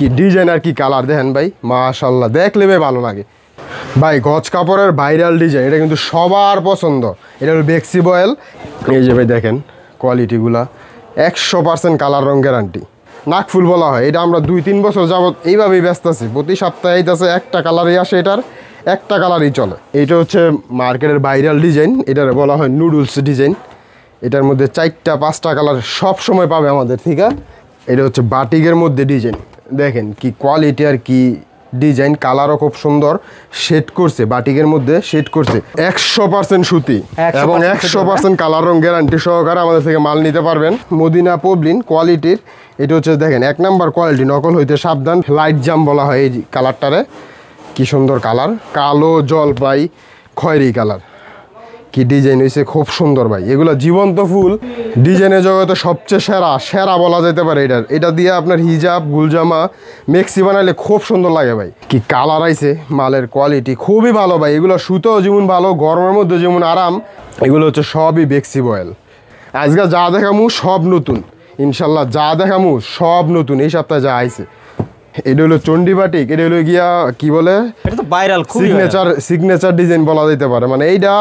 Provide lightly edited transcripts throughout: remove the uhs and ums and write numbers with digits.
কি ডিজাইন আর কি কালার দেখেন ভাই, মাশাআল্লাহ, দেখলে ভাই ভালো লাগে ভাই। গজ কাপড়ের ভাইরাল ডিজাইন, এটা কিন্তু সবার পছন্দ। এটা হলো বেক্সি বয়েল। এই যে ভাই দেখেন কোয়ালিটিগুলা 100% কালার রং গ্যারান্টি। নাকফুল বলা হয় এটা, আমরা 2-3 বছর যাবত এইভাবেই ব্যস্ত আছি। প্রতি সপ্তাহে এইটাছে একটা কালারই আসে, এটার একটা কালারই চলে। এইটা হচ্ছে মার্কেটের ভাইরাল ডিজাইন, এটার বলা হয় নুডলস ডিজাইন। এটার মধ্যে 4টা-5টা কালার সব সময় পাবে আমাদের থেকে। এটা হচ্ছে বাটিকের মধ্যে ডিজাইন, দেখেন কি কোয়ালিটি আর কি ডিজাইন, কালারও খুব সুন্দর, শেড করছে বাটিকের মধ্যে, শেড করছে 100% সুতি এবং 100% কালার রং গ্যারান্টি সহকারে আমাদের থেকে মাল নিতে পারবেন। মদিনা পবলিন কোয়ালিটির। এটা হচ্ছে দেখেন 1 নাম্বার কোয়ালিটি, নকল হইতে সাবধান। লাইট জাম বলা হয় এই কালারটারে, কি সুন্দর কালার, কালো জলপাই খয়েরি কালার, কি ডিজাইন হয়েছে, খুব সুন্দর ভাই। এগুলো জীবন্ত ফুল, ডিজাইনের জগতে সবচেয়ে সেরা বলা যেতে পারে এটার। এটা দিয়ে আপনার হিজাব, গুলজামা, মেক্সি বানাইলে খুব সুন্দর লাগে ভাই। কি কালার আইছে, মালের কোয়ালিটি খুবই ভালো ভাই। এগুলো সুতোও যেমন ভালো, গরমের মধ্যে যেমন আরাম। এগুলো হচ্ছে সবই বেক্সি বয়েল। আজকে যা দেখামু সব নতুন, ইনশাল্লাহ যা দেখামু সব নতুন এই সপ্তাহে যা আইছে। এটা হলো চন্ডী বাটিক, এটা হলো গিয়া কি বলে, এটা তো ভাইরাল, খুব সিগনেচার ডিজাইন বলা যেতে পারে। মানে এইটা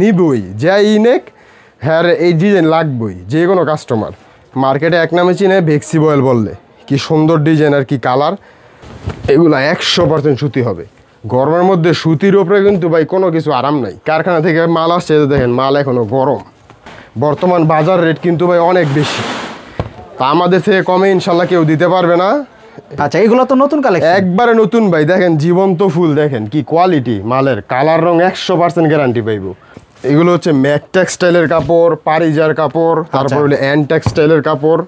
নিবই যে ইনেক, হ্যাঁ এই ডিজাইন লাগবই যে কোনো কাস্টমার। মার্কেটে এক নামে চিনে বেক্সি বয়েল বললে। কি সুন্দর ডিজাইন আর কি কালার। এগুলা 100% সুতি হবে। গরমের মধ্যে সুতির উপরে কিন্তু ভাই কোনো কিছু আরাম নাই। কারখানা থেকে মাল আসছে, দেখেন মাল এখনো গরম। বর্তমান বাজার রেট কিন্তু ভাই অনেক বেশি, তা আমাদের থেকে কমে ইনশাল্লাহ কেউ দিতে পারবে না। আচ্ছা, এগুলো তো নতুন কালেকশন, একবারে নতুন ভাই। দেখেন জীবন্ত ফুল, দেখেন কি কোয়ালিটি মালের, কালার রং 100% গ্যারান্টি পাইব। এগুলো হচ্ছে ম্যাক টেক্সটাইলের কাপড়, পারিজার কাপড়, তারপর হলো অ্যান টেক্সটাইলের কাপড়।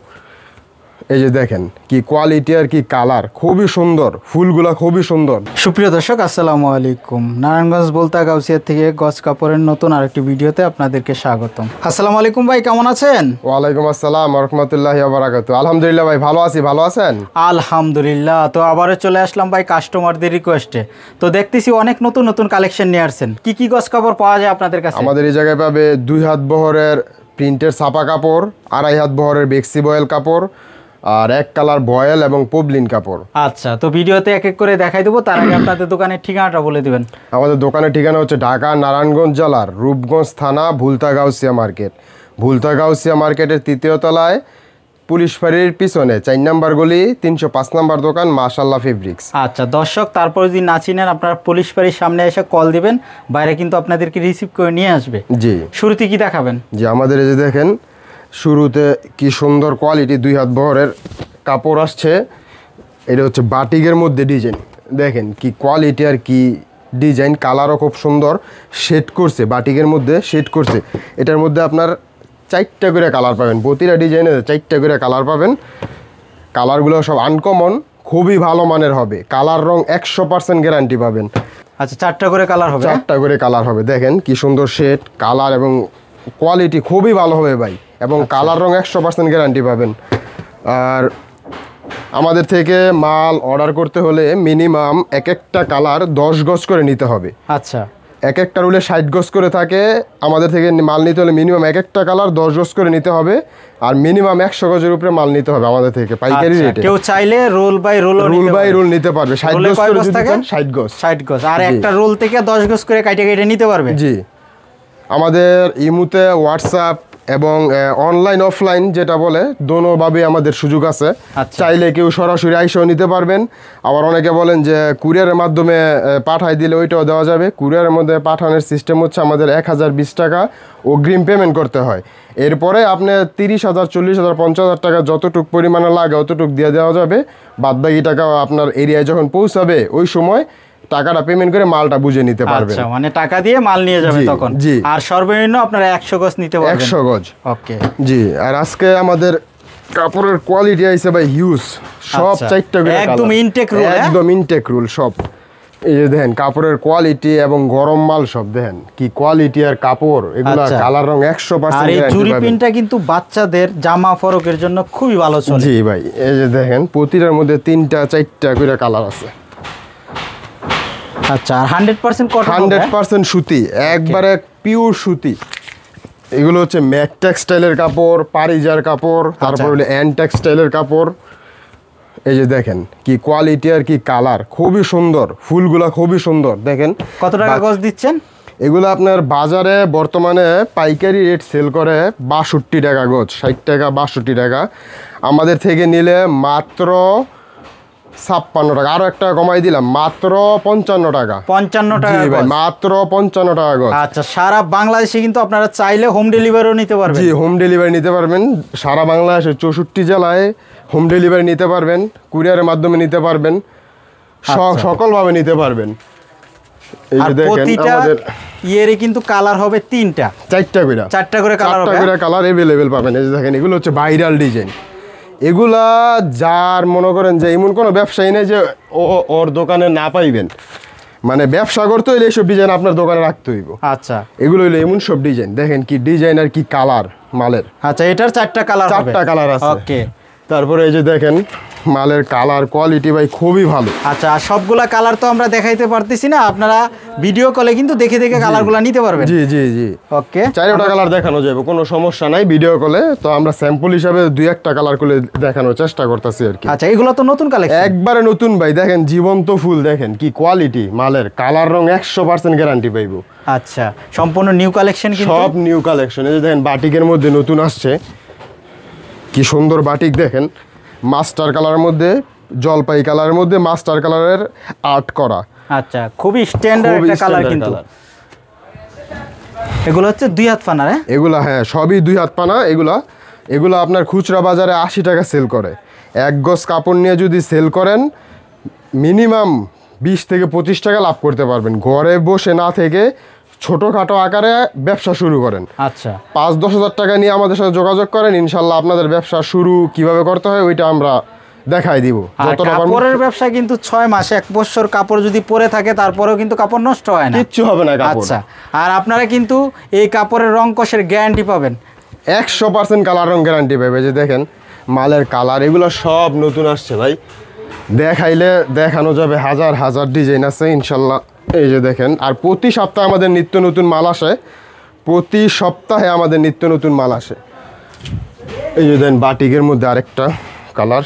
এই যে দেখেন কি কোয়ালিটি আর কি কালার, খুবই সুন্দর, ফুলগুলা খুবই সুন্দর। সুপ্রিয় দর্শক, আসসালামু আলাইকুম। নারায়ণগঞ্জ বলতা গাউসিয়া থেকে গজ কাপড়ের নতুন আরেকটি ভিডিওতে আপনাদেরকে স্বাগতম। আসসালামু আলাইকুম ভাই, কেমন আছেন? ওয়ালাইকুম আসসালাম ওয়া রাহমাতুল্লাহি ওয়া বারাকাতুহু। আলহামদুলিল্লাহ ভাই, ভালো আছি, ভালো আছেন? আলহামদুলিল্লাহ। তো আবারও চলে আসলাম ভাই কাস্টমারদের রিকোয়েস্টে। তো দেখতেছি অনেক নতুন নতুন কালেকশন নিয়ে আসছেন। কি কি গজ কাপড় পাওয়া যায় আপনাদের কাছে? আমাদের এই জায়গায় পাবে 2 হাত বহরের প্রিন্টের ছাপা কাপড়, 2.5 হাত বহরের বেক্সি বয়েল কাপড়, আর 1 কালার বয়েল এবং পবলিন কাপড়। আচ্ছা, তো ভিডিওতে এক এক করে দেখাই দেবো, তার আগে আপনাদের দোকানের ঠিকানাটা বলে দিবেন। আমাদের দোকানের ঠিকানা হচ্ছে ঢাকা নারায়ণগঞ্জ জেলার রূপগঞ্জ থানা, ভুলতা গাউসিয়া মার্কেট। ভুলতা গাউসিয়া মার্কেটের 3য় তলায় পুলিশ ফাঁড়ির পিছনে 4 নাম্বার গলি, 305 নাম্বার দোকান, মাশাআল্লাহ ফেব্রিক্স। আচ্ছা দর্শক, তারপর যদি না চিনেন আপনারা পুলিশ ফাঁড়ির সামনে এসে কল দিবেন, বাইরে কিন্তু আপনাদেরকে রিসিভ করে নিয়ে আসবে। জি, শুরুতে কি দেখাবেন? জি, আমাদের এই যে দেখেন শুরুতে কি সুন্দর কোয়ালিটি 2 হাত বহরের কাপড় আসছে। এটা হচ্ছে বাটিকের মধ্যে ডিজাইন, দেখেন কি কোয়ালিটি আর কি ডিজাইন, কালারও খুব সুন্দর, শেড করছে বাটিকের মধ্যে, শেড করছে। এটার মধ্যে আপনার 4টা করে কালার পাবেন, প্রতিটা ডিজাইনে 4টা করে কালার পাবেন। কালারগুলো সব আনকমন, খুবই ভালো মানের হবে। কালার রং 100% গ্যারান্টি পাবেন। আচ্ছা, 4টা করে কালার হবে? 4টা করে কালার হবে। দেখেন কি সুন্দর শেড, কালার এবং কোয়ালিটি খুবই ভালো হবে ভাই, এবং কালার রং 100% গ্যারান্টি পাবেন। আর আমাদের থেকে মাল অর্ডার করতে হলে মিনিমাম এক একটা কালার 10 গজ করে নিতে হবে। আচ্ছা, এক একটা রুলে 60 গজ করে থাকে। আমাদের থেকে মাল নিতে হলে মিনিমাম এক একটা কালার 10 গজ করে নিতে হবে, আর মিনিমাম 100 গজের উপরে মাল নিতে হবে আমাদের থেকে পাইকারি রেটে। কেউ চাইলে রোল বাই রোল নিতে পারবে। 60 গজ করে যদি চান 60 গজ, 60 গজ, আর একটা রোল থেকে 10 গজ করে কাটে কেটে নিতে পারবে। জি, আমাদের ইমুতে, হোয়াটসঅ্যাপ এবং অনলাইন অফলাইন যেটা বলে দোনোভাবে আমাদের সুযোগ আছে। চাইলে কেউ সরাসরি আইসাও নিতে পারবেন। আবার অনেকে বলেন যে কুরিয়ারের মাধ্যমে পাঠাই দিলে ওইটাও দেওয়া যাবে। কুরিয়ারের মধ্যে পাঠানোর সিস্টেম হচ্ছে আমাদের 1020 টাকা অগ্রিম পেমেন্ট করতে হয়। এরপরে আপনি 30,000, 40,000, 50,000 টাকা যতটুকু পরিমাণে লাগে অতটুকু দিয়ে দেওয়া যাবে। বাদবাকি টাকা আপনার এরিয়ায় যখন পৌঁছাবে ওই সময় টাকাটা পেমেন্ট করে মালটা বুঝে নিতে পারবেন। আচ্ছা, মানে টাকা দিয়ে মাল নিয়ে যাবে তখন। জি, আর সর্বনিম্ন আপনারা 100 গজ নিতে পারবেন। 100 গজ, ওকে। জি, আর আজকে আমাদের কাপড়ের কোয়ালিটি আইছে ভাই হিউজ, সব 4টা করে একদম ইনটেক রুল, একদম ইনটেক রুল সব। এই যে দেখেন কাপড়ের কোয়ালিটি এবং গরম মাল সব দেখেন কি কোয়ালিটি আর কাপড়, এগুলা কালার রং 100% আর এই জুরি প্রিন্টটা কিন্তু বাচ্চাদের জামা ফরকের জন্য খুবই ভালো চলে। জি ভাই, এই যে দেখেন প্রতিটার মধ্যে 3টা 4টা করে কালার আছে। আচ্ছা, আর 100% কটন, 100% সুতি, একবারে পিওর সুতি। এগুলো হচ্ছে ম্যাক টেক্সটাইলের কাপড়, পারিজার কাপড়, তারপর হলো অ্যান টেক্সটাইলের কাপড়। এই যে দেখেন কি কোয়ালিটি আর কি কালার, খুবই সুন্দর, ফুলগুলা খুবই সুন্দর। দেখেন কত টাকা গজ দিচ্ছেন? এগুলো আপনার বাজারে বর্তমানে পাইকারি রেট সেল করে ৬২ টাকা গজ, ৬০ টাকা ৬২ টাকা। আমাদের থেকে নিলে মাত্র ৫৬ টাকা, আরো একটা কমাই দিলাম, মাত্র ৫৫ টাকা। ৫৫ টাকা জি ভাই, গজ। মাত্র ৫৫ টাকা গজ। আচ্ছা, সারা বাংলাদেশে কিন্তু আপনারা চাইলে হোম ডেলিভারিও নিতে পারবেন। জি, হোম ডেলিভারি নিতে পারবেন সারা বাংলাদেশে ৬৪ জেলায় হোম ডেলিভারি নিতে পারবেন, কুরিয়ারের মাধ্যমে নিতে পারবেন, সকলভাবে নিতে পারবেন। এই আর যে দেখেন প্রতিটা আমাদের ইয়েরই কিন্তু কালার হবে 3টা, 4টা করে কালার হবে। 4টা করে কালার अवेलेबल পাবেন। এই যে দেখেন এগুলো হচ্ছে ভাইরাল ডিজাইন। এগুলা যার মনে করেন যে এমন কোনো ব্যবসায়ী নেই যে ওর দোকানে না পাইবেন, মানে ব্যবসা করতে হইলে এইসব ডিজাইন আপনার দোকানে রাখতে হইব। আচ্ছা, এগুলো হইলো এমন সব ডিজাইন। দেখেন কি ডিজাইন আর কি কালার মালের। আচ্ছা, এটার 4টা কালার হবে। 4টা কালার আছে। ওকে। তারপরে এই যে দেখেন মালের কালার কোয়ালিটি ভাই খুবই ভালো। আচ্ছা, আর সবগুলা কালার তো আমরা দেখাইতে পারতেছি না, আপনারা ভিডিও কলে কিন্তু দেখে দেখে কালারগুলো নিতে পারবেন। জি জি জি, ওকে। 4টা কালার দেখানো যাবে, কোনো সমস্যা নাই ভিডিও কলে। তো আমরা স্যাম্পল হিসাবে 2-1টা কালার করে দেখানোর চেষ্টা করতেছি আর কি। আচ্ছা, এগুলো তো নতুন কালেকশন, একবারে নতুন ভাই। দেখেন জীবন্ত ফুল, দেখেন কি কোয়ালিটি মালের, কালার রং 100% গ্যারান্টি পাইবো। আচ্ছা, সম্পূর্ণ নিউ কালেকশন কিন্তু। সব নিউ কালেকশন। এই যে দেখেন বাটিকের মধ্যে নতুন আসছে, কি সুন্দর বাটিক। দেখেন মাস্টার কালারের মধ্যে, জলপাই কালারের মধ্যে মাস্টার কালারের আর্ট করা। আচ্ছা, খুবই স্ট্যান্ডার্ড একটা কালার কিন্তু। এগুলো হচ্ছে 2 হাত পানা। এগুলা হ্যাঁ সবই 2 হাত পানা। এগুলা আপনার খুচরা বাজারে 80 টাকা সেল করে। 1 গজ কাপড় নিয়ে যদি সেল করেন মিনিমাম 20 থেকে 25 টাকা লাভ করতে পারবেন। ঘরে বসে না থেকে ছোটোখাটো আকারে ব্যবসা শুরু করেন। আচ্ছা, 5-10 হাজার টাকা নিয়ে আমাদের সাথে যোগাযোগ করেন, ইনশাল্লাহ আপনাদের ব্যবসা শুরু কিভাবে করতে হয় ওইটা আমরা দেখাই দিব। কাপড়ের ব্যবসা কিন্তু 6 মাস 1 বছর কাপড় যদি পরে থাকে তারপরেও কিন্তু কাপড় নষ্ট হয় না, কিচ্ছু হবে না কাপড়। আচ্ছা, আর আপনারা কিন্তু এই কাপড়ের রং কষের গ্যারান্টি পাবেন। 100% কালার রং গ্যারান্টি পাবে। যে দেখেন মালের কালার, এগুলো সব নতুন আসছে ভাই, দেখাইলে দেখানো যাবে, হাজার হাজার ডিজাইন আছে ইনশাল্লাহ। এই যে দেখেন, আর প্রতি সপ্তাহে আমাদের নিত্য নতুন মাল আসে, প্রতি সপ্তাহে আমাদের নিত্য নতুন মাল আসে। এই যে দেখেন বাটিকের মধ্যে আরেকটা কালার,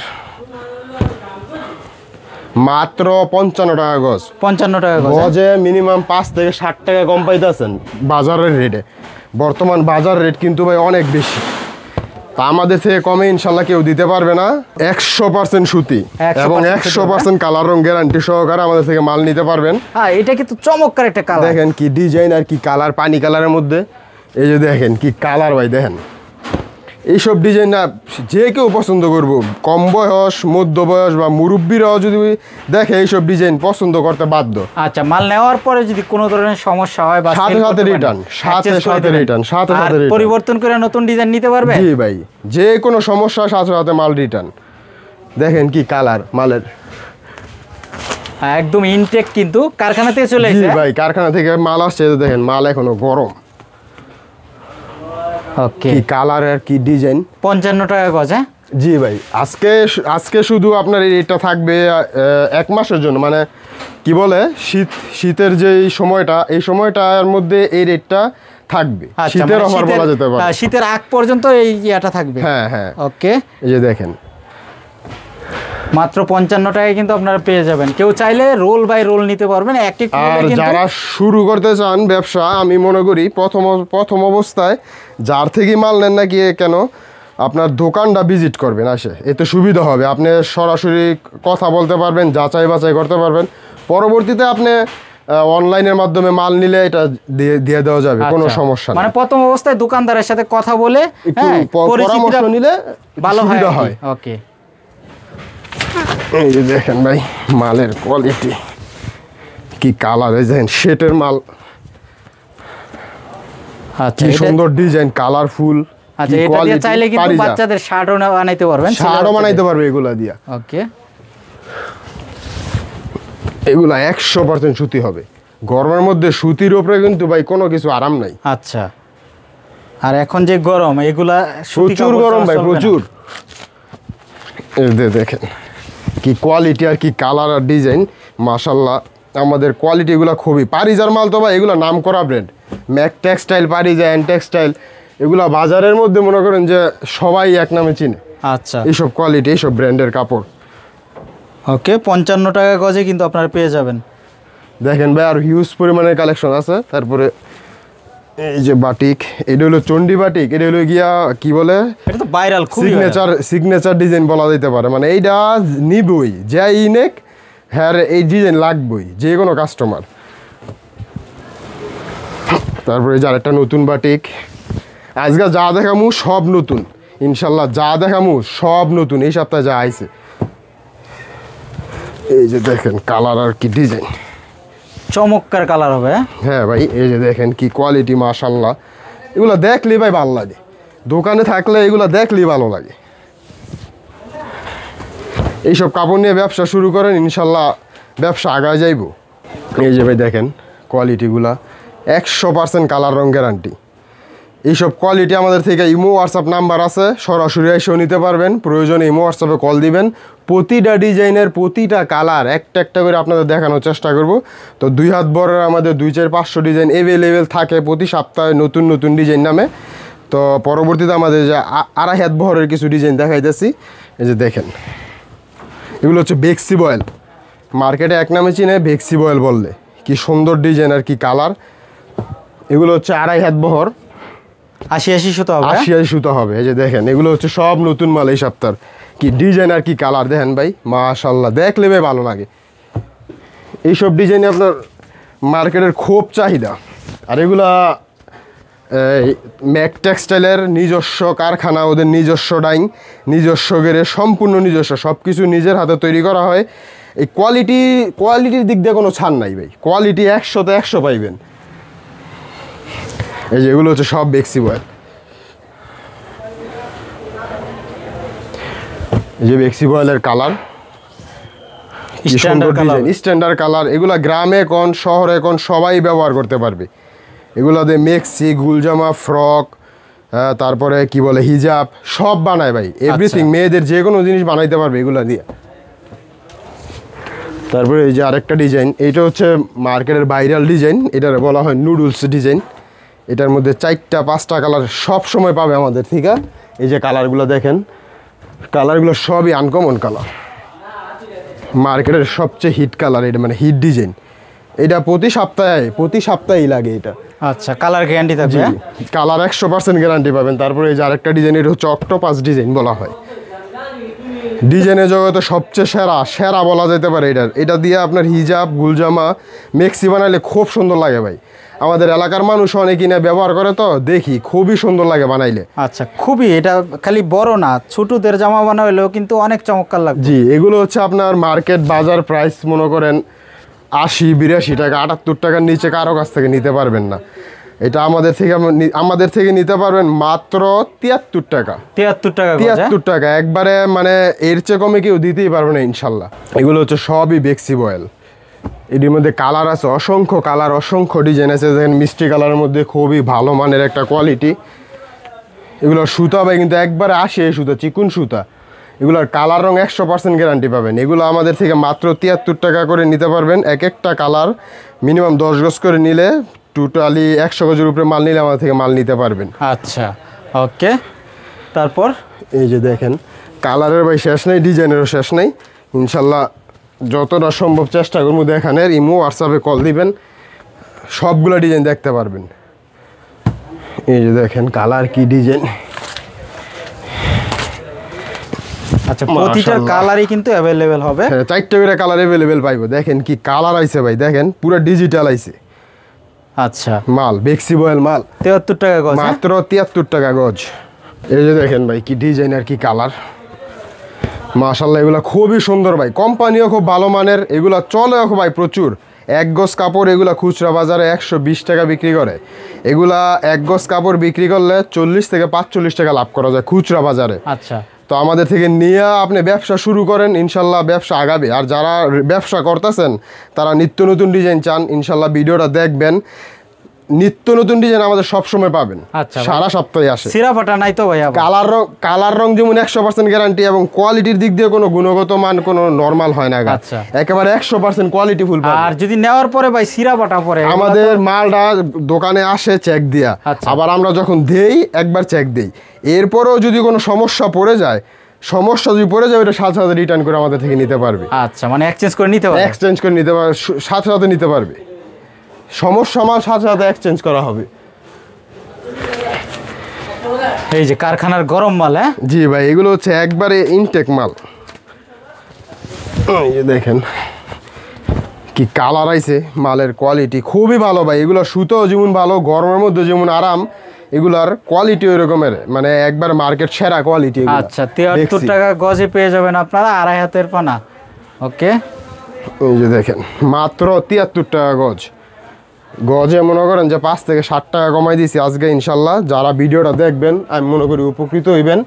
মাত্র 55 টাকা গজ। 55 টাকা গজ। গজে মিনিমাম 5 থেকে 60 টাকা কম পাইতেছেন বাজারের রেটে। বর্তমান বাজার রেট কিন্তু ভাই অনেক বেশি, তা আমাদের থেকে কমে ইনশাল্লাহ কেউ দিতে পারবে না। 100% সুতি এবং 100% কালার রং গ্যারান্টি সহকারে আমাদের থেকে মাল নিতে পারবেন। হ্যাঁ, এটা কিন্তু চমৎকার একটা কালার। দেখেন কি ডিজাইন আর কি কালার, পানি কালারের মধ্যে। এই যে দেখেন কি কালার ভাই, দেখেন এইসব ডিজাইন না যে কেউ পছন্দ করবো, কম বয়স, মধ্য বয়স বা মুরব্বীরাও যদি দেখে এইসব ডিজাইন পছন্দ করতে বাধ্য। আচ্ছা, মাল নেওয়ার পরে যদি কোনো ধরনের সমস্যা হয় বা সাথে সাথে রিটার্ন, সাথে সাথে রিটার্ন, সাথে সাথে রিটার্ন, পরিবর্তন করে নতুন ডিজাইন নিতে পারবে। জি ভাই, যে কোনো সমস্যা সাথে সাথে মাল রিটার্ন। দেখেন কি কালার মালের, একদম ইনটেক কিন্তু কারখানা থেকে চলে জি এসেছে। ভাই, কারখানা থেকে মাল আসছে। দেখেন মাল এখনো গরম। ওকে, কি কালার আর কি ডিজাইন। 55 টাকা গজ। হ্যাঁ জি ভাই, আজকে শুধু আপনার এটা থাকবে 1 মাসের জন্য, মানে কি বলে শীতের যে সময়টা, এই সময়টার মধ্যে এই রেটটা থাকবে। শীতের অফার বলা যেতে পারে, শীতের আগ পর্যন্ত এই ইয়াটা থাকবে। হ্যাঁ হ্যাঁ। ওকে, এই যে দেখেন মাত্র 55 টাকায় কিন্তু আপনারা পেয়ে যাবেন। কেউ চাইলে রোল বাই রোল নিতে পারবেন। আর যারা শুরু করতে চান ব্যবসা, আমি মনে করি প্রথম অবস্থায় যার থেকে মাল নেন না গিয়ে কেন আপনার দোকানটা ভিজিট করবেন, আসে এতে সুবিধা হবে। আপনি সরাসরি কথা বলতে পারবেন, যাচাই বাছাই করতে পারবেন। পরবর্তীতে আপনি অনলাইনের মাধ্যমে মাল নিলে এটা দিয়ে দেওয়া যাবে, কোনো সমস্যা নেই। মানে প্রথম অবস্থায় দোকানদারের সাথে কথা বলে পরামর্শ নিলে ভালো সুবিধা হয়। ওকে, এই যে দেখেন ভাই মালের কোয়ালিটি, কি কালার। এই দেখেন শেটের মাল, আচ্ছা, কি সুন্দর ডিজাইন, কালারফুল। আচ্ছা, এটা দিয়ে চাইলে কিন্তু বাচ্চাদের শার্টও বানাইতে পারবেন, শার্টও বানাইতে পারবে এগুলা দিয়া। ওকে, এগুলা 100% সুতি হবে। গরমের মধ্যে সুতির উপরে কিন্তু ভাই কোনো কিছু আরাম নাই। আচ্ছা, আর এখন যে গরম, এগুলা প্রচুর গরম ভাই, প্রচুর। এই দেখেন কি কোয়ালিটি আর কি কালার আর ডিজাইন, মাশাল্লাহ। আমাদের কোয়ালিটিগুলো খুবই, পারিজার মাল তো ভাই এগুলো নাম করা brand. Mac textile, পারিজা and textile, এগুলা বাজারের মধ্যে মনে করেন যে সবাই এক নামে চিনে। আচ্ছা, এইসব কোয়ালিটি, এইসব ব্র্যান্ডের কাপড়। ওকে 55 টাকা গজে কিন্তু আপনারা পেয়ে যাবেন। দেখেন ভাই আর হিউজ পরিমাণের কালেকশন আছে। তারপরে এই যে বাটিক, এটা হলো চণ্ডী বাটিক, এটা হলো গিয়া কি বলে এটা তো ভাইরাল, খুবই সিগনেচার ডিজাইন বলা যেতে পারে। মানে এইটা নিবই যাই নেক, হ্যাঁ এই ডিজাইন লাগবই যে কোনো কাস্টমার। তারপরে যে আরেকটা নতুন বাটিক, আজকে যা দেখামু সব নতুন ইনশাল্লাহ, যা দেখামু সব নতুন এই সপ্তাহে যা আইছে। এই যে দেখেন কালার আর কি ডিজাইন, চমৎকার কালার হবে। হ্যাঁ ভাই এই যে দেখেন কি কোয়ালিটি, মাশাল্লাহ। এগুলো দেখলেই ভাই ভালো লাগে, দোকানে থাকলে এগুলো দেখলেই ভালো লাগে। এইসব কাপড় নিয়ে ব্যবসা শুরু করেন, ইনশাল্লাহ ব্যবসা আগায় যাইব। এই যে ভাই দেখেন কোয়ালিটিগুলা 100% কালার রং গ্যারান্টি। এইসব কোয়ালিটি আমাদের থেকে ইমো হোয়াটসঅ্যাপ নাম্বার আছে, সরাসরি এসেও নিতে পারবেন। প্রয়োজনে ইমো হোয়াটসঅ্যাপে কল দিবেন। প্রতিটা ডিজাইনের প্রতিটা কালার একটা একটা করে আপনাদের দেখানোর চেষ্টা করব। তো 2 হাত বরের আমাদের 2-4-500 ডিজাইন অ্যাভেলেবেল থাকে প্রতি সপ্তাহে, নতুন নতুন ডিজাইন নামে। তো পরবর্তীতে আমাদের যে 2.5 হাত বহরের কিছু ডিজাইন দেখাইতেছি। এই যে দেখেন এগুলো হচ্ছে বেক্সি বয়েল, মার্কেটে এক নামে চিনে বেক্সি বয়েল বললে। কি সুন্দর ডিজাইন আর কি কালার। এগুলো হচ্ছে 2.5 হাত বহর, 80 সুতো হবে, 80 সুতো হবে। এই যে দেখেন এগুলো হচ্ছে সব নতুন মাল এই সপ্তাহ। কি ডিজাইন আর কি কালার দেখেন ভাই, মাশাল্লাহ দেখলে ভাই ভালো লাগে। এইসব ডিজাইনে আপনার মার্কেটের খুব চাহিদা। আর এগুলা ম্যাক টেক্সটাইলের নিজস্ব কারখানা, ওদের নিজস্ব ডাইং, নিজস্ব গেরে, সম্পূর্ণ নিজস্ব, সব কিছু নিজের হাতে তৈরি করা হয়। এই কোয়ালিটির দিক দিয়ে কোনো ছাড় নাই ভাই, কোয়ালিটি 100তে 100 পাইবেন। এই যে এগুলো হচ্ছে সব বেক্সি বয়েল। এই যে বেক্সি বয়েলের কালার, স্ট্যান্ডার্ড কালার। এগুলা গ্রামে কোন শহরে কোন সবাই ব্যবহার করতে পারবে। এগুলোতে মেক্সি, গুলজামা, ফ্রক, তারপরে কি বলে হিজাব সব বানায় ভাই, এভরিথিং। মেয়েদের যে কোনো জিনিস বানাইতে পারবে এগুলা দিয়ে। তারপরে এই যে আরেকটা ডিজাইন, এইটা হচ্ছে মার্কেটের ভাইরাল ডিজাইন, এটা বলা হয় নুডলস ডিজাইন। এটার মধ্যে 4টা-5টা কালার সব সময় পাবে আমাদের থেকে। এই যে কালারগুলো দেখেন, কালারগুলো সবই আনকমন কালার, মার্কেটের সবচেয়ে হিট কালার। এটা মানে হিট ডিজাইন। এটা প্রতি সপ্তাহেই লাগে এটা। আচ্ছা, কালার গ্যারান্টি থাকবে? কালার 100% গ্যারান্টি পাবেন। তারপরে এই যে আরেকটা ডিজাইন, এটা হচ্ছে অক্টোপাস ডিজাইন বলা হয়। ডিজাইনের জগতে সবচেয়ে সেরা বলা যেতে পারে এটা দিয়ে আপনার হিজাব, গুলজামা, মেক্সি বানাইলে খুব সুন্দর লাগে ভাই। আমাদের এলাকার মানুষ অনেকেই না ব্যবহার করে, তো দেখি খুবই সুন্দর লাগে বানাইলে। আচ্ছা, খুবই, এটা খালি বড় না, ছোটদের জামা বানাইলেও কিন্তু অনেক চমৎকার লাগে। জি, এগুলো হচ্ছে আপনার মার্কেট বাজার প্রাইস মনে করেন 80-82 টাকা, 78 টাকার নিচে কারো কাছ থেকে নিতে পারবেন না। এটা আমাদের থেকে নিতে পারবেন মাত্র 73 টাকা। 73 টাকা একবারে, মানে এর চেয়ে কমে কেউ দিতেই পারবে না ইনশাল্লাহ। এগুলো হচ্ছে সবই বেক্সি বয়েল। এটির মধ্যে কালার আছে অসংখ্য কালার, অসংখ্য ডিজাইন আছে। দেখেন মিষ্টি কালারের মধ্যে খুবই ভালো মানের একটা কোয়ালিটি। এগুলোর সুতা ভাই কিন্তু একবারে 80 সুতা, চিকুন সুতা। এগুলোর কালার রং 100% গ্যারান্টি পাবেন। এগুলো আমাদের থেকে মাত্র 73 টাকা করে নিতে পারবেন। এক একটা কালার মিনিমাম 10 গজ করে নিলে, টোটালি 100 গজের উপরে মাল নিলে আমাদের থেকে মাল নিতে পারবেন। আচ্ছা, ওকে। তারপর এই যে দেখেন কালারের ভাই শেষ নেই, ডিজাইনেরও শেষ নেই। ইনশাল্লাহ যতটা সম্ভব চেষ্টা করবো দেখানের। ইমো হোয়াটসঅ্যাপে কল দিবেন, সবগুলো ডিজাইন দেখতে পারবেন। এই যে দেখেন কালার কি ডিজাইন। আচ্ছা, প্রতিটা কালারই কিন্তু অ্যাভেলেবেল হবে। হ্যাঁ, 4টা করে কালার অ্যাভেলেবেল পাইবো। দেখেন কি কালার আইছে ভাই, দেখেন পুরো ডিজিটাল আইছে। আচ্ছা, মাল বেক্সি বয়েল মাল, 73 টাকা গজ, মাত্র 73 টাকা গজ। এই যে দেখেন ভাই কি ডিজাইন আর কি কালার, মাশাআল্লাহ। এগুলা খুবই সুন্দর ভাই, কোম্পানিও খুব ভালো মানের। এগুলা চলেও খুব ভাই প্রচুর। 1 গজ কাপড় এগুলা খুচরা বাজারে 120 টাকা বিক্রি করে। এগুলা 1 গজ কাপড় বিক্রি করলে 40 থেকে 45 টাকা লাভ করা যায় খুচরা বাজারে। আচ্ছা, তো আমাদের থেকে নিয়ে আপনি ব্যবসা শুরু করেন, ইনশাল্লাহ ব্যবসা আগাবে। আর যারা ব্যবসা করতেছেন তারা নিত্য নতুন ডিজাইন চান, ইনশাল্লাহ ভিডিওটা দেখবেন। নিত্য নতুন ডিজাইন আমাদের সবসময় পাবেন। আচ্ছা, সারা সপ্তাহে আসে। সিরা ফাটা নাই তো ভাই? কালার রং যেমন 100% গ্যারান্টি, এবং কোয়ালিটির দিক দিয়ে কোনো গুণগত মান কোনো নরমাল হয় না। আচ্ছা, একেবারে 100% কোয়ালিটি ফুল। আর যদি নেওয়ার পরে ভাই সিরা ফাটা পরে, আমাদের মালটা দোকানে আসে চেক দিয়া, আবার আমরা যখন দেই একবার চেক দেই। এরপরেও যদি কোনো সমস্যা পড়ে যায় সমস্যা যদি পড়ে যাবে এটা সাথে সাথে রিটার্ন করে আমাদের থেকে নিতে পারবে। আচ্ছা, মানে এক্সচেঞ্জ করে নিতে পারবে? এক্সচেঞ্জ করে নিতে পারবে, সাথে সাথে নিতে পারবে, সমস্যা মাল সাথে সাথে এক্সচেঞ্জ করা হবে। এই যে কারখানার গরম মাল। হ্যাঁ জি ভাই, এগুলো হচ্ছে একবারে ইনটেক মাল। এই যে দেখেন কি কালার আইছে, মালের কোয়ালিটি খুবই ভালো ভাই। এগুলো সুতো যেমন ভালো, গরমের মধ্যে যেমন আরাম, এগুলার কোয়ালিটি ওই রকমের, মানে একবার মার্কেট সেরা কোয়ালিটি। আচ্ছা, 73 টাকা গজে পেয়ে যাবেন আপনারা আড়াই হাতের পানা। ওকে, এই যে দেখেন মাত্র 73 টাকা গজ। গজে মনে করেন যে 5 থেকে 60 টাকা কমাই দিয়েছি আজকে ইনশাল্লাহ। যারা ভিডিওটা দেখবেন আমি মনে করি উপকৃত হইবেন।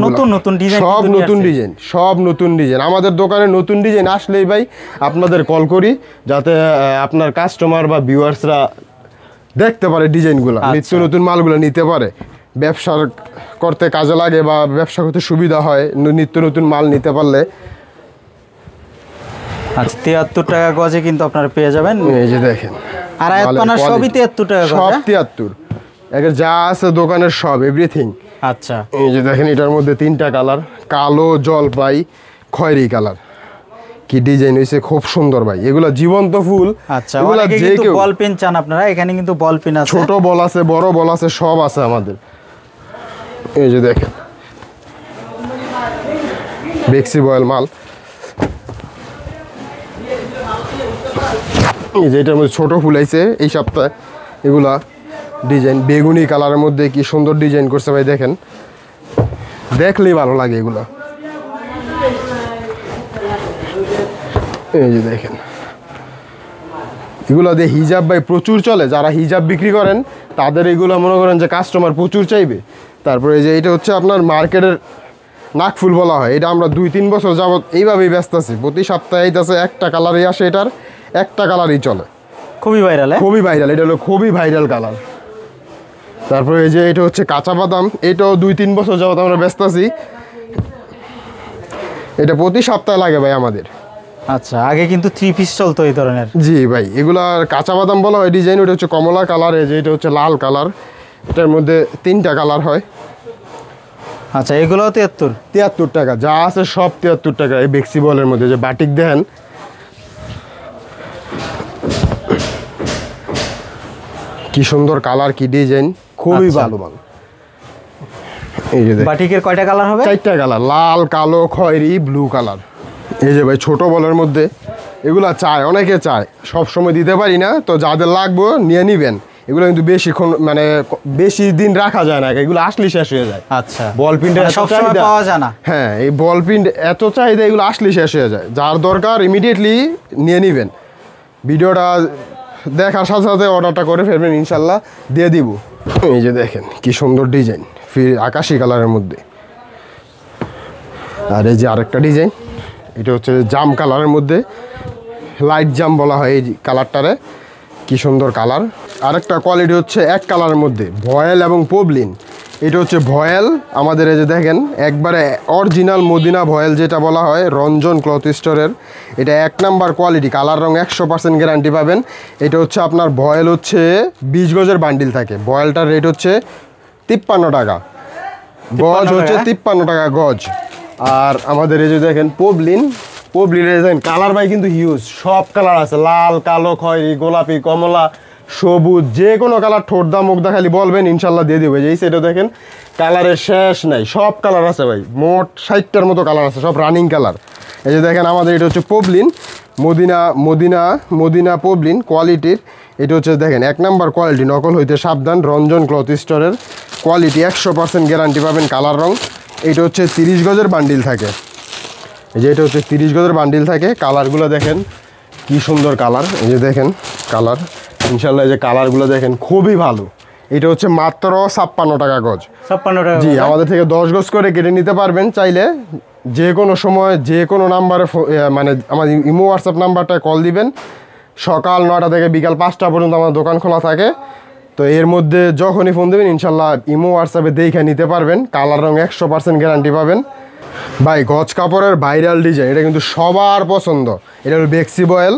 নতুন নতুন ডিজাইন, সব নতুন ডিজাইন, সব নতুন ডিজাইন। আমাদের দোকানে নতুন ডিজাইন আসলেই ভাই আপনাদের কল করি, যাতে আপনার কাস্টমার বা ভিউয়ার্সরা দেখতে পারে ডিজাইনগুলো, নিত্য নতুন মালগুলো নিতে পারে, ব্যবসা করতে কাজে লাগে বা ব্যবসা করতে সুবিধা হয় নিত্য নতুন মাল নিতে পারলে। আচ্ছা, 73 টাকা গজে কিন্তু আপনারা পেয়ে যাবেন। এই যে দেখেন আড়াই হাত পানা সবই 73 টাকা গজ। সব 73, এর যা আছে দোকানের সব এভরিথিং। আচ্ছা, এই যে দেখেন এটার মধ্যে 3টা কালার, কালো, জলপাই, খয়েরি কালার। কি ডিজাইন হয়েছে, খুব সুন্দর ভাই। এগুলা জীবন্ত ফুল। আচ্ছা, অনেকে কিন্তু বল পেন চান আপনারা, এখানে কিন্তু বল পেন আছে, ছোট বল আছে, বড় বল আছে, সব আছে আমাদের। এই যে দেখেন বেক্সি বয়েল মাল। এই যে এটার মধ্যে ছোট ফুল আইছে এই সপ্তাহে। এগুলা ডিজাইন বেগুনি কালারের মধ্যে কি সুন্দর ডিজাইন করছে ভাই, দেখেন দেখলেই ভালো লাগে এগুলা। এই যে দেখেন এগুলো দিয়ে হিজাব ভাই প্রচুর চলে, যারা হিজাব বিক্রি করেন তাদের এগুলো মনে করেন যে কাস্টমার প্রচুর চাইবে। তারপরে এই যে এটা হচ্ছে আপনার মার্কেটের নাকফুল বলা হয়, এটা আমরা 2-3 বছর যাবত এইভাবেই ব্যস্ত আছি। প্রতি সপ্তাহে এইটাছে একটা কালারই আসে, এটার একটা কালারই চলে, খুবই ভাইরাল। খুবই ভাইরাল, এটা হলো খুবই ভাইরাল কালার। তারপরে এই যে এটা হচ্ছে কাঁচা বাদাম, এটাও 2-3 বছর যাবত আমরা ব্যস্ত আছি, এটা প্রতি সপ্তাহে লাগে ভাই আমাদের। আচ্ছা, আগে কিন্তু 3 পিস চলতো এই ধরনের। জি ভাই, এগুলা কাঁচা বাদাম বলা হয় ডিজাইন। ওটা হচ্ছে কমলা কালার, এই যে এটা হচ্ছে লাল কালার। এটার মধ্যে 3টা কালার হয়। আচ্ছা, এগুলোও 73 টাকা, যা আছে সব 73 টাকা। এই বেক্সি বলের মধ্যে যে বাটিক দেখেন কি সুন্দর কালার, কি ডিজাইন, খুবই ভালো মাল। এই যে বাটিকের কয়টা কালার হবে? 4টা কালার, লাল, কালো, খয়েরি, ব্লু কালার। এই যে ভাই ছোট বলের মধ্যে এগুলা চায়, অনেকে চায়, সব সময় দিতে পারি না, তো যাদের লাগবে নিয়ে নিবেন। এগুলো কিন্তু বেশিক্ষণ মানে বেশি দিন রাখা যায় না, এগুলো আসলেই শেষ হয়ে যায়। আচ্ছা, বল প্রিন্ট সব সময় পাওয়া যায় না। হ্যাঁ, এই বল প্রিন্ট এত চাহিদা, এগুলো আসলেই শেষ হয়ে যায়। যার দরকার ইমিডিয়েটলি নিয়ে নিবেন। ভিডিওটা দেখার সাথে সাথে অর্ডারটা করে ফেলবেন, ইনশাল্লাহ দিয়ে দিব। এই যে দেখেন কি সুন্দর ডিজাইন, ফির আকাশি কালারের মধ্যে। আর এই যে আরেকটা ডিজাইন, এটা হচ্ছে জাম কালারের মধ্যে, লাইট জাম বলা হয় এই কালারটারে, কি সুন্দর কালার। আরেকটা কোয়ালিটি হচ্ছে এক কালারের মধ্যে ভয়েল এবং পবলিন। এটা হচ্ছে ভয়েল আমাদের, এই যে দেখেন একবারে অরিজিনাল মদিনা ভয়েল যেটা বলা হয়, রঞ্জন ক্লথ স্টোরের। এটা 1 নাম্বার কোয়ালিটি, কালার রং 100% গ্যারান্টি পাবেন। এটা হচ্ছে আপনার ভয়েল হচ্ছে 20 গজের বান্ডিল থাকে। ভয়েলটার রেট হচ্ছে 53 টাকা গজ, হচ্ছে 53 টাকা গজ। আর আমাদের এই যে দেখেন পবলিনের দেখেন কালার ভাই কিন্তু হিউজ, সব কালার আছে, লাল, কালো, খয়েরি, গোলাপি, কমলা, সবুজ, যে কোনো কালার। ঠোঁটদা মুখদা খালি বলবেন, ইনশাল্লাহ দিয়ে দেবে। এই সেটা দেখেন কালারের শেষ নাই, সব কালার আছে ভাই, মোট 60টার মতো কালার আছে, সব রানিং কালার। এই যে দেখেন আমাদের এটা হচ্ছে পবলিন, মদিনা পবলিন কোয়ালিটির। এটা হচ্ছে দেখেন 1 নাম্বার কোয়ালিটি, নকল হইতে সাবধান, রঞ্জন ক্লথ স্টোরের কোয়ালিটি, 100% গ্যারান্টি পাবেন, কালার রং। এটা হচ্ছে 30 গজের বান্ডিল থাকে। এই যে এটা হচ্ছে 30 গজের বান্ডিল থাকে। কালারগুলো দেখেন কি সুন্দর কালার, এই যে দেখেন কালার, ইনশাল্লাহ এই যে কালারগুলো দেখেন খুবই ভালো। এটা হচ্ছে মাত্র 56 টাকা গজ। 56 টাকা? জি, আমাদের থেকে 10 গজ করে কেটে নিতে পারবেন চাইলে। যে কোনো সময় যে কোনো নাম্বারে মানে আমার ইমো হোয়াটসঅ্যাপ নাম্বারটায় কল দিবেন। সকাল 9টা থেকে বিকাল 5টা পর্যন্ত আমার দোকান খোলা থাকে। তো এর মধ্যে যখনই ফোন দেবেন ইনশাল্লাহ ইমো হোয়াটসঅ্যাপে দেখে নিতে পারবেন। কালার রং 100% গ্যারান্টি পাবেন। ভাই গজ কাপড়ের ভাইরাল ডিজাইন, এটা কিন্তু সবার পছন্দ। এটা হলো বেক্সি বয়েল।